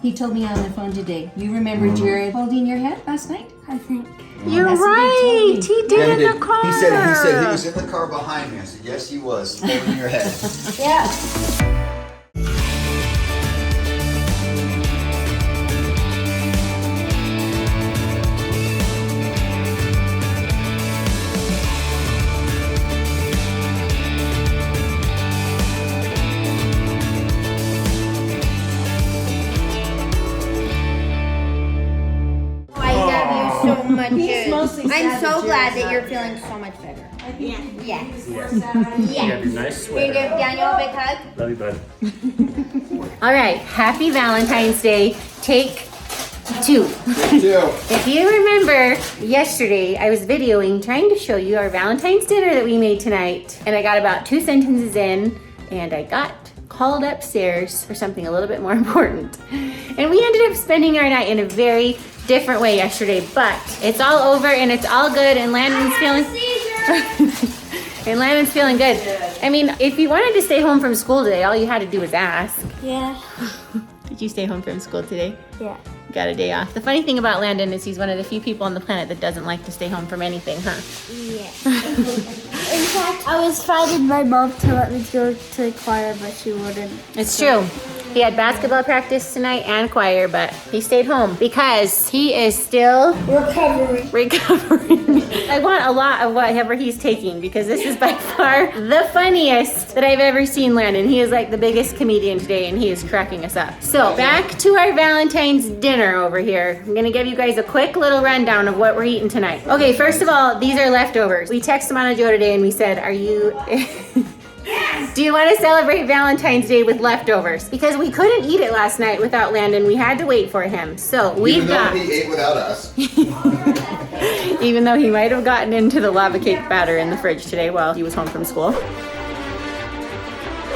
He told me on the phone today. You remember Jared holding your head last night? I think. You're right. He did in the car. He said he was in the car behind me. I said, yes, he was, holding your head. Yeah. So much good. I'm so glad that you're feeling so much better. Yeah. Yes. You have your nice Can you sweater. give Daniel a big hug? Love you, bud. All right, happy Valentine's Day. Take 2. If you remember yesterday, I was videoing trying to show you our Valentine's dinner that we made tonight. And I got about 2 sentences in and I got called upstairs for something a little bit more important. And we ended up spending our night in a very different way yesterday, but it's all over and it's all good and Landon's feeling and Landon's feeling good. I mean, if you wanted to stay home from school today, all you had to do was ask. Yeah. Did you stay home from school today? Yeah. Got a day off. The funny thing about Landon is he's one of the few people on the planet that doesn't like to stay home from anything, huh? Yeah. In fact, I was fighting my mom to let me go to the choir, but she wouldn't. It's true. He had basketball practice tonight and choir, but he stayed home because he is still Recovering. I want a lot of whatever he's taking because this is by far the funniest that I've ever seen Landon. He is like the biggest comedian today and he is cracking us up. So back to our Valentine's dinner over here. I'm gonna give you guys a quick little rundown of what we're eating tonight. Okay, first of all, these are leftovers. We texted Mana Joe today and we said, are you... Do you want to celebrate Valentine's Day with leftovers? Because we couldn't eat it last night without Landon. We had to wait for him. So we've got... Even though he ate without us. Even though he might have gotten into the lava cake batter in the fridge today while he was home from school.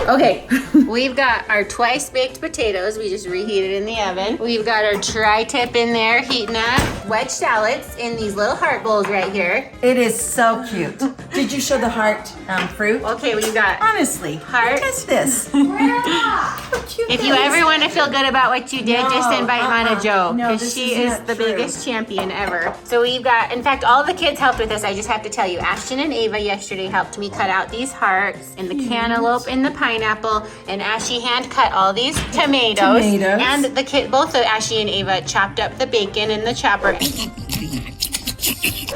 Okay, we've got our twice baked potatoes. We just reheated in the oven. We've got our tri-tip in there heating up. Wedge salads in these little heart bowls right here. It is so cute. Did you show the heart fruit? Okay, we've got Honestly, heart. what is this? How cute If you that is. ever want to feel good about what you did, just invite Mana Joe No, because this she is is not the true. biggest champion ever. So we've got, in fact, all the kids helped with this. I just have to tell you, Ashton and Ava yesterday helped me cut out these hearts and the cantaloupe and the pineapple, and Ashley hand cut all these tomatoes. And the kid, both of Ashley and Ava chopped up the bacon in the chopper.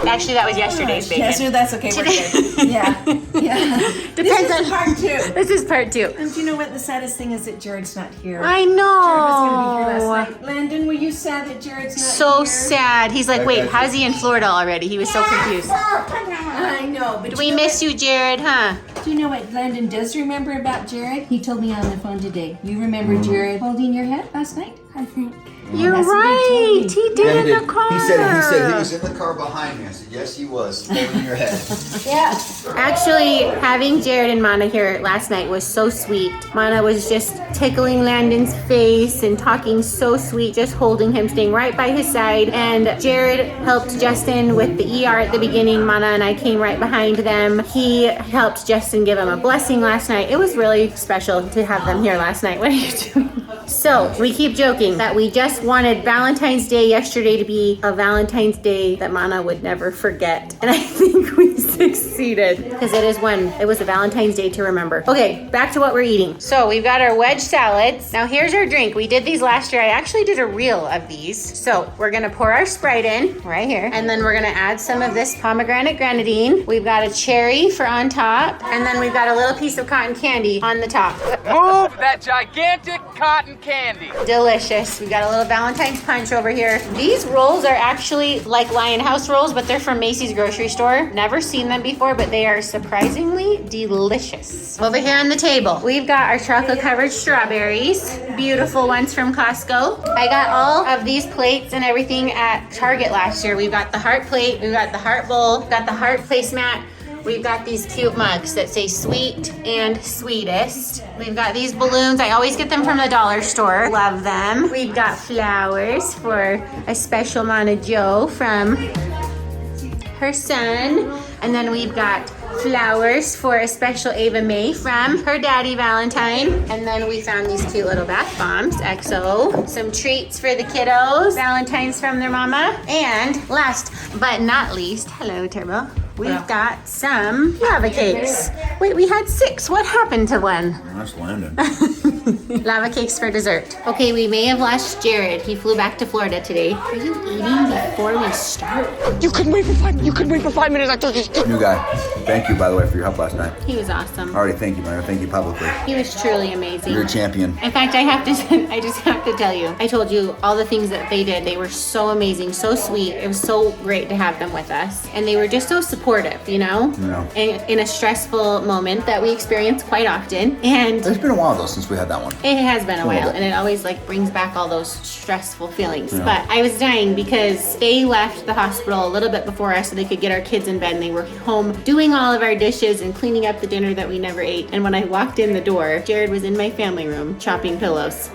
Actually, that was yesterday's bacon. Yes, that's okay. We're good. Yeah. Depends This is on part 2. This is part 2. And do you know what the saddest thing is that Jared's not here? I Jared was going to be here know. last night. Landon, were you sad that Jared's not So here? sad. He's like, wait, how's he in Florida already? He was so confused. I know, but We miss you, Jared, huh? Do you know what Landon does remember about Jared? He told me on the phone today. You remember Jared holding your head last night? I think. You're that's what he right. told He did in the car. He said he was in the car behind me. I said, yes, he was, holding your head. Yeah. Actually, having Jared and Mana here last night was so sweet. Mana was just tickling Landon's face and talking so sweet, just holding him, staying right by his side. And Jared helped Justin with the ER at the beginning. Mana and I came right behind them. He helped Justin give him a blessing last night. It was really special to have them here last night. What are you doing? So we keep joking that we just wanted Valentine's Day yesterday to be a Valentine's Day that Mana would never forget. And I think we succeeded because it was a Valentine's Day to remember. Okay, back to what we're eating. So we've got our wedge salads. Now here's our drink. We did these last year. I actually did a reel of these. So we're gonna pour our Sprite in right here. And then we're gonna add some of this pomegranate grenadine. We've got a cherry for on top. And then we've got a little piece of cotton candy on the top. Move that gigantic cotton candy. Delicious. We got a little Valentine's punch over here. These rolls are actually like Lion House rolls, but they're from Macy's grocery store. Never seen them before, but they are surprisingly delicious. Over here on the table, we've got our chocolate covered strawberries. Beautiful ones from Costco. I got all of these plates and everything at Target last year. We've got the heart plate, we've got the heart bowl, got the heart placemat. We've got these cute mugs that say sweet and sweetest. We've got these balloons. I always get them from the dollar store. Love them. We've got flowers for a special Mana Joe from her son. And then we've got flowers for a special Ava May from her daddy Valentine. And then we found these cute little bath bombs, XO. Some treats for the kiddos, Valentines from their mama. And last but not least, hello Turbo. We've got some lava cakes. Wait, we had 6. What happened to one? That's Landon. Lava cakes for dessert. Okay, we may have lost Jared. He flew back to Florida today. Are you eating before we start? You couldn't wait for 5 minutes. You couldn't wait for 5 minutes. I told you. New guy. Thank you, by the way, for your help last night. He was awesome. Already thank you, man. Thank you publicly. He was truly amazing. You're a champion. In fact, I just have to tell you, I told you all the things that they did. They were so amazing, so sweet. It was so great to have them with us. And they were just so supportive, you know? Yeah. In a stressful moment that we experience quite often. And It's been a while, though, since we had that one. it has been a while, bit. and it always like brings back all those stressful feelings. But I was dying because they left the hospital a little bit before us so they could get our kids in bed, and they were home doing all of our dishes and cleaning up the dinner that we never ate. And when I walked in the door, Jared was in my family room chopping pillows.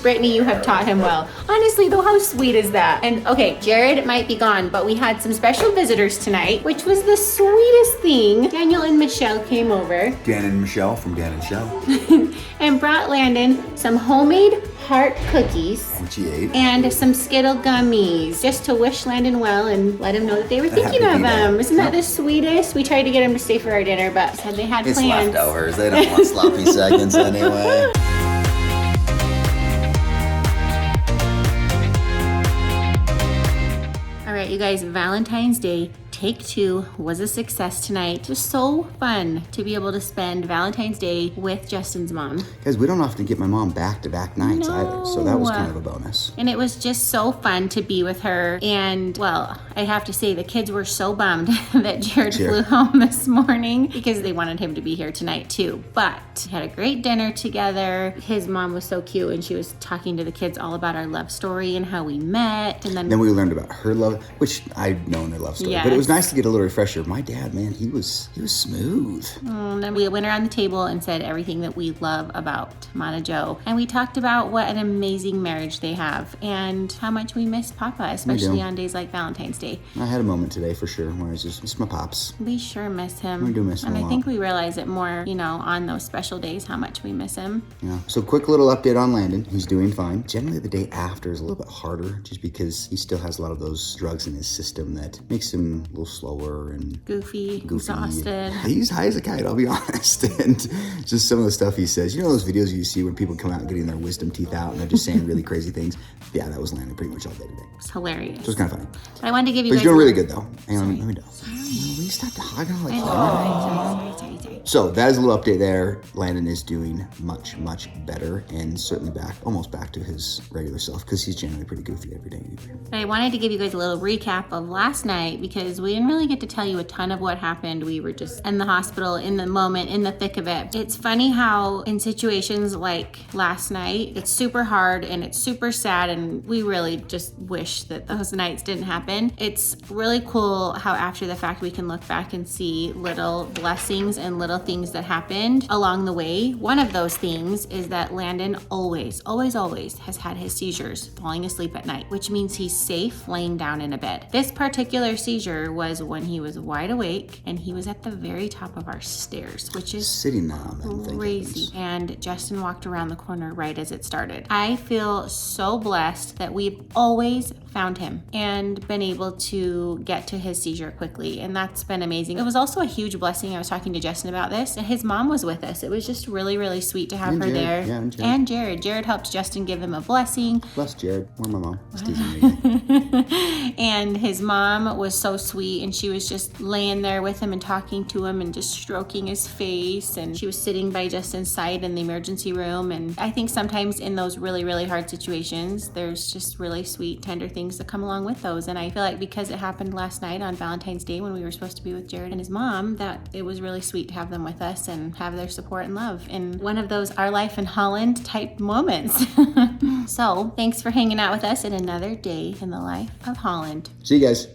Brittany, you have taught him well. Honestly, though, how sweet is that? And okay, Jared might be gone, but we had some special visitors tonight, which was the sweetest thing. Daniel and Michelle came over Dan and Michelle from Dan and Michelle, and brought Landon some homemade heart cookies which he ate. and some Skittle gummies just to wish Landon well and let him know that they were thinking of happy him. day. Isn't that the sweetest? We tried to get him to stay for our dinner, but said they had It's plans. leftovers. They don't want sloppy seconds anyway. All right, you guys, Valentine's Day Take 2 was a success tonight. It was so fun to be able to spend Valentine's Day with Justin's mom. Guys, we don't often get my mom back-to-back nights No. either, so that was kind of a bonus. And it was just so fun to be with her. And, well, I have to say, the kids were so bummed that Jared flew home this morning because they wanted him to be here tonight, too. But we had a great dinner together. His mom was so cute, and she was talking to the kids all about our love story and how we met. And then we learned about her love, which I'd known their love story. Yes. But it was nice to get a little refresher. My dad, man, he was smooth. And then we went around the table and said everything that we love about Mana Joe. And we talked about what an amazing marriage they have and how much we miss Papa, especially on days like Valentine's Day. I had a moment today for sure where I just miss my pops. We sure miss him. We do miss him and a I lot. think we realize it more, you know, on those special days how much we miss him. Yeah. So quick little update on Landon. He's doing fine. Generally the day after is a little bit harder just because he still has a lot of those drugs in his system that makes him a little slower and Goofy. Exhausted. He's high as a kite, I'll be honest. And just some of the stuff he says. You know those videos you see when people come out getting their wisdom teeth out and they're just saying really crazy things? Yeah, that was Landon pretty much all day today. It's hilarious. So it's kind of funny. But I wanted to give you But guys he's doing a really little- good though. Hang on, let me know. Will you stop hogging all like that? Sorry. So that is a little update there. Landon is doing much, much better and certainly almost back to his regular self because he's generally pretty goofy every day. I wanted to give you guys a little recap of last night because we didn't really get to tell you a ton of what happened. We were just in the hospital in the moment, in the thick of it. It's funny how in situations like last night, it's super hard and it's super sad and we really just wish that those nights didn't happen. It's really cool how after the fact we can look back and see little blessings and little things that happened along the way. One of those things is that Landon always has had his seizures falling asleep at night, which means he's safe laying down in a bed. This particular seizure was when he was wide awake and he was at the very top of our stairs, which is Sitting down and thinking. crazy. And Justin walked around the corner right as it started. I feel so blessed that we've always found him and been able to get to his seizure quickly, and that's been amazing. It was also a huge blessing. I was talking to Justin about this, and his mom was with us. It was just really, really sweet to have And her Jared. there. Yeah, and Jared. And Jared. Jared helped Justin give him a blessing. Bless Jared or my mom. Just teasing me. And his mom was so sweet, and she was just laying there with him and talking to him and just stroking his face, and she was sitting by Justin's side in the emergency room. And I think sometimes in those really, really hard situations, there's just really sweet, tender things that come along with those. And I feel like because it happened last night on Valentine's Day when we were supposed to be with Jared and his mom, that it was really sweet to have them with us and have their support and love in one of those our life in Holland type moments. So thanks for hanging out with us in another day in the life of Holland. See you guys.